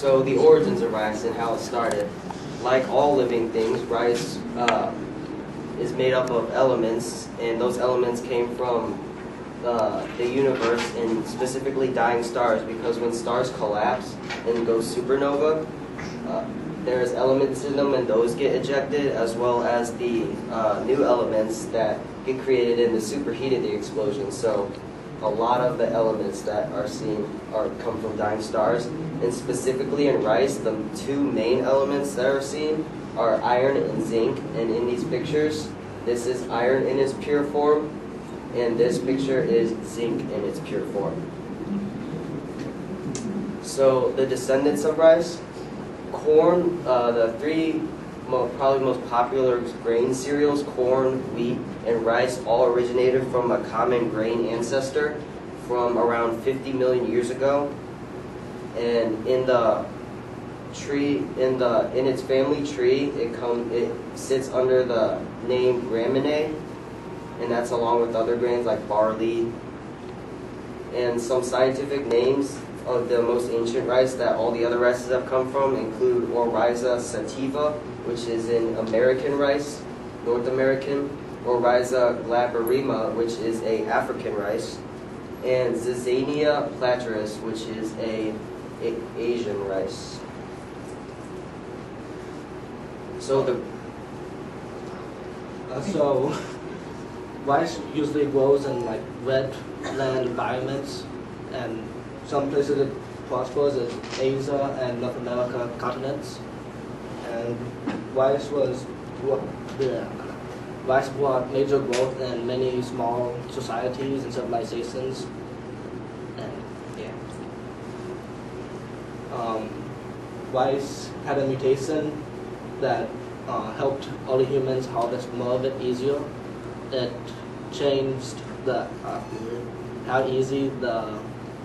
So the origins of rice and how it started. Like all living things, rice is made up of elements, and those elements came from the universe, and specifically dying stars, because when stars collapse and go supernova, there's elements in them and those get ejected, as well as the new elements that get created in the superheated explosion. So a lot of the elements that are seen come from dying stars, and specifically in rice, the two main elements that are seen are iron and zinc. And in these pictures, this is iron in its pure form, and this picture is zinc in its pure form. So the descendants of rice, corn, the three probably most popular grain cereals, corn, wheat, and rice, all originated from a common grain ancestor from around 50 million years ago. And in the tree, in its family tree, it sits under the name Graminae, and that's along with other grains like barley. And some scientific names of the most ancient rice that all the other rices have come from include Oryza sativa, which is an American rice, North American, Oryza glaberrima, which is a African rice, and Zizania plateris, which is a Asian rice. So rice usually grows in like wetland environments, and some places it prospers is Asia and North America continents. And rice brought major growth in many small societies and civilizations. And rice had a mutation that helped early humans harvest more of it easier. It changed how easy the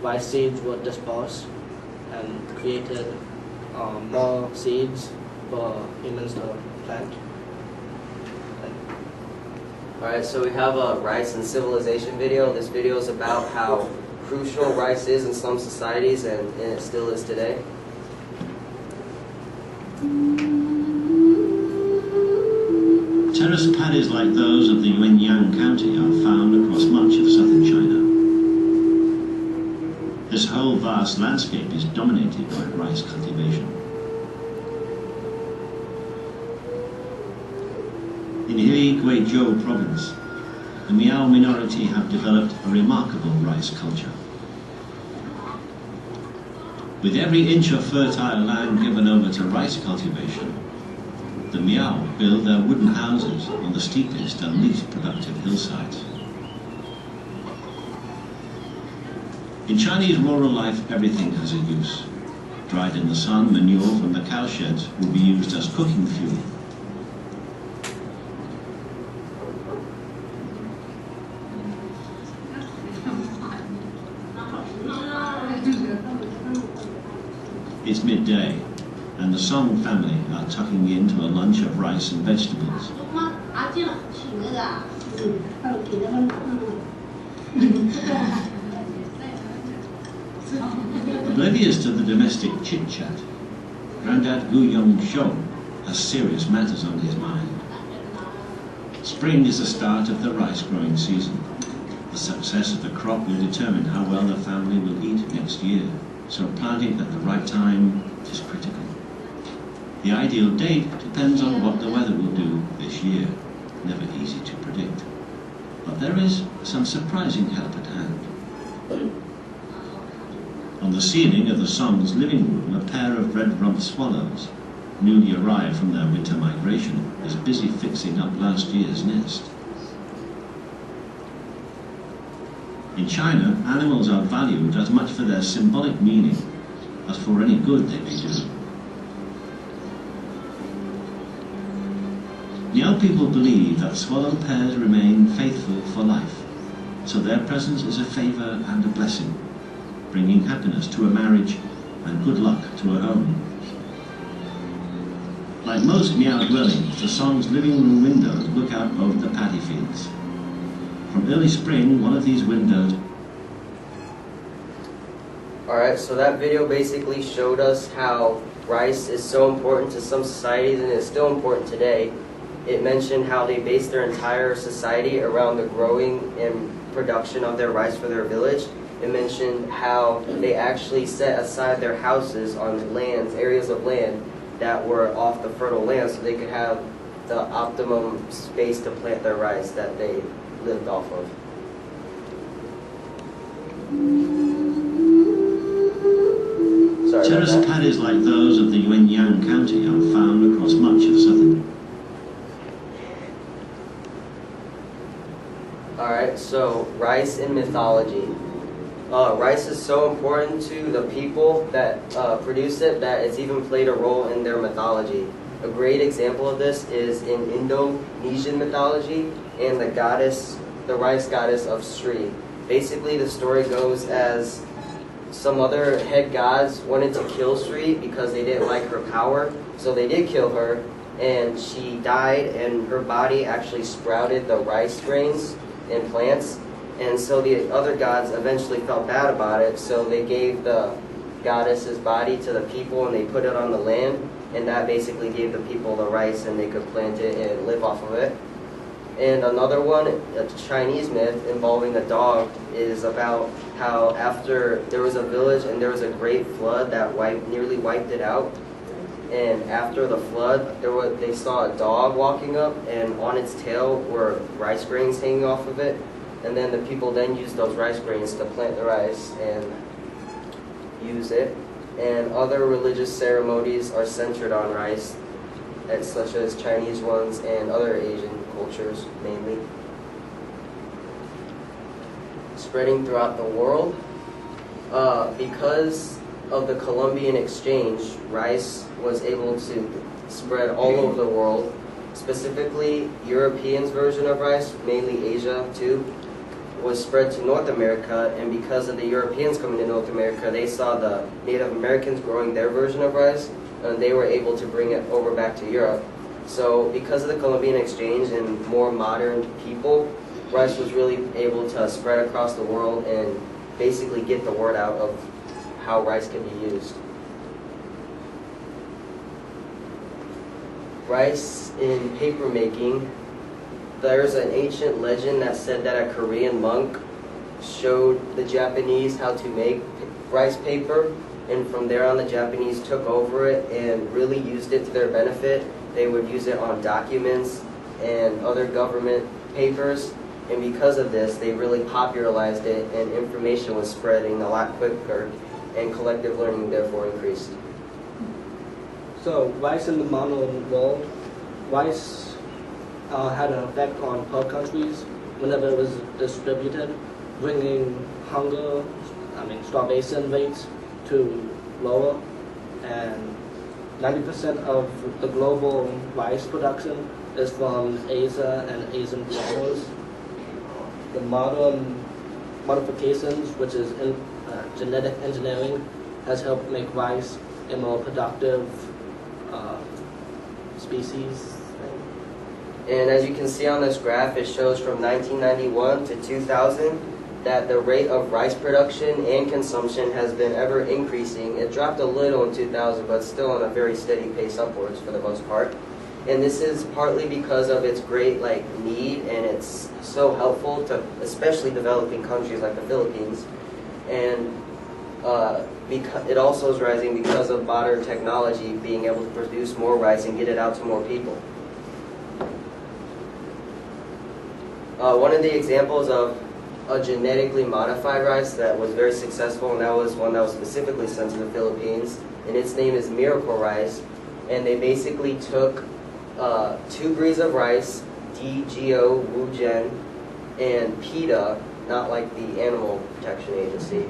rice seeds were dispersed and created more seeds for humans to plant. Alright, so we have a rice and civilization video. This video is about how crucial rice is in some societies, and it still is today. Terrace paddies like those of the Yuanyang County are found across much of southern China. This whole vast landscape is dominated by rice cultivation. In Hui Guizhou province, the Miao minority have developed a remarkable rice culture. With every inch of fertile land given over to rice cultivation, the Miao build their wooden houses on the steepest and least productive hillsides. In Chinese rural life, everything has a use. Dried in the sun, manure from the cow sheds will be used as cooking fuel. It's midday, and the Song family are tucking into a lunch of rice and vegetables. Oblivious to the domestic chit-chat, Grandad Gu Yong-shou has serious matters on his mind. Spring is the start of the rice growing season. The success of the crop will determine how well the family will eat next year, so planting at the right time is critical. The ideal date depends on what the weather will do this year, never easy to predict. But there is some surprising help at hand. On the ceiling of the Song's living room, a pair of red-rumped swallows, newly arrived from their winter migration, is busy fixing up last year's nest. In China, animals are valued as much for their symbolic meaning as for any good they may do. Miao people believe that swallow pairs remain faithful for life, so their presence is a favor and a blessing, bringing happiness to a marriage and good luck to a home. Like most Miao dwellings, the Song's living room windows look out over the paddy fields. From early spring, one of these windows Alright, so that video basically showed us how rice is so important to some societies and is still important today. It mentioned how they base their entire society around the growing and production of their rice for their village. It mentioned how they actually set aside their houses on lands, areas of land that were off the fertile land so they could have the optimum space to plant their rice that they lived off of. Sorry about Terrace that. paddies like those of the Yuanyang County are found across much of southern. Alright, so rice in mythology. Rice is so important to the people that produce it that it's even played a role in their mythology. A great example of this is in Indonesian mythology and the rice goddess of Sri. Basically, the story goes as some other head gods wanted to kill Sri because they didn't like her power, so they did kill her, and she died, and her body actually sprouted the rice grains and plants. And so the other gods eventually felt bad about it, so they gave the goddess's body to the people and they put it on the land, and that basically gave the people the rice and they could plant it and live off of it. And another one, a Chinese myth involving a dog, is about how after there was a village and there was a great flood that nearly wiped it out. And after the flood, they saw a dog walking up, and on its tail were rice grains hanging off of it. And then the people then used those rice grains to plant the rice and use it. And other religious ceremonies are centered on rice, such as Chinese ones and other Asian cultures mainly. Spreading throughout the world. Because of the Columbian Exchange, rice was able to spread all over the world. Specifically, Europeans' version of rice, mainly Asia too, was spread to North America, and because of the Europeans coming to North America, they saw the Native Americans growing their version of rice, and they were able to bring it over back to Europe. So because of the Columbian Exchange and more modern people, rice was really able to spread across the world and basically get the word out of how rice can be used. Rice in paper making. There's an ancient legend that said that a Korean monk showed the Japanese how to make rice paper, and from there on the Japanese took over it and really used it to their benefit. They would use it on documents and other government papers, and because of this they really popularized it, and information was spreading a lot quicker, and collective learning therefore increased. So rice in the modern world, rice had an effect on poor countries whenever it was distributed, bringing starvation rates to lower, and 90% of the global rice production is from Asia and Asian farmers. The modern modifications, which is genetic engineering, has helped make rice a more productive species. And as you can see on this graph, it shows from 1991 to 2000 that the rate of rice production and consumption has been ever increasing. It dropped a little in 2000, but still on a very steady pace upwards for the most part. And this is partly because of its great need, and it's so helpful to especially developing countries like the Philippines. And it also is rising because of modern technology being able to produce more rice and get it out to more people. One of the examples of a genetically modified rice that was very successful, and that was one that was specifically sent to the Philippines, and its name is miracle rice. And they basically took 2 breeds of rice, DGO, Wugen, and PETA, not like the Animal Protection Agency,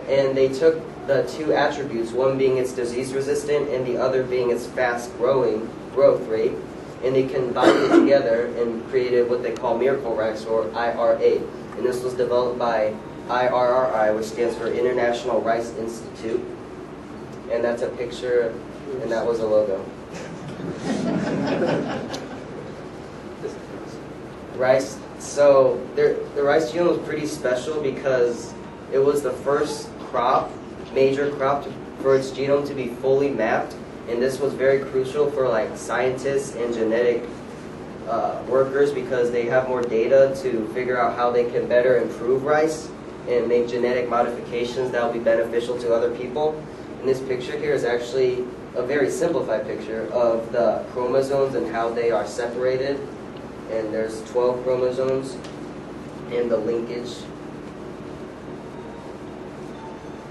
and they took the 2 attributes, one being its disease resistant and the other being its fast growth rate, and they combined it together and created what they call miracle rice, or IRA. And this was developed by IRRI, which stands for International Rice Institute. And that's a picture, and that was a logo. Rice. So the rice genome was pretty special because It was the first major crop for its genome to be fully mapped, and this was very crucial for like scientists and genetic workers because they have more data to figure out how they can better improve rice and make genetic modifications that will be beneficial to other people. And this picture here is actually a very simplified picture of the chromosomes and how they are separated. And there's 12 chromosomes and the linkage.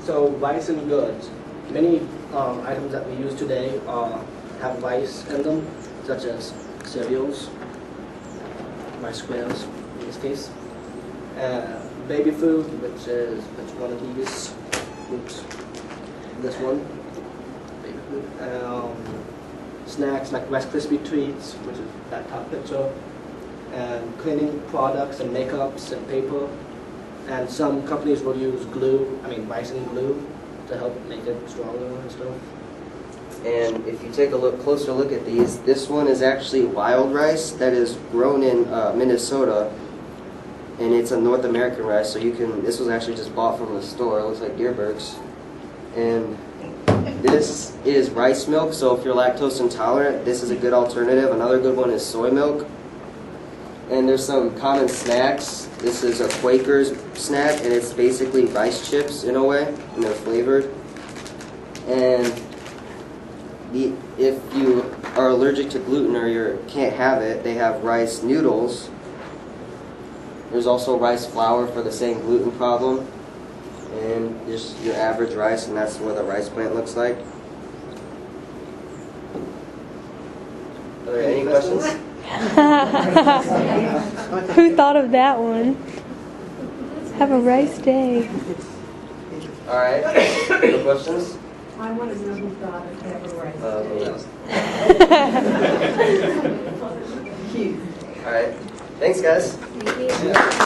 So rice and goods. Many items that we use today have rice in them, such as cereals, rice squares in this case, baby food, which one of these? Oops, this one. Baby food. Snacks like Rice Krispie treats, which is that top picture, and cleaning products and makeups and paper. And some companies will use rice and glue to help make it stronger and stuff. And if you take a closer look at these, this one is actually wild rice that is grown in Minnesota, and it's a North American rice. So this was actually just bought from the store. It looks like Deerberg's. And this is rice milk. So if you're lactose intolerant, this is a good alternative. Another good one is soy milk. And there's some common snacks. This is a Quaker's snack, and it's basically rice chips in a way, and they're flavored. And if you are allergic to gluten or you can't have it, they have rice noodles. There's also rice flour for the same gluten problem. And just your average rice, and that's what a rice plant looks like. Are there any questions? Who thought of that one? Have a rice day. All right. No questions? I want to know who thought of have a rice day. All right. Thanks, guys. Thank you.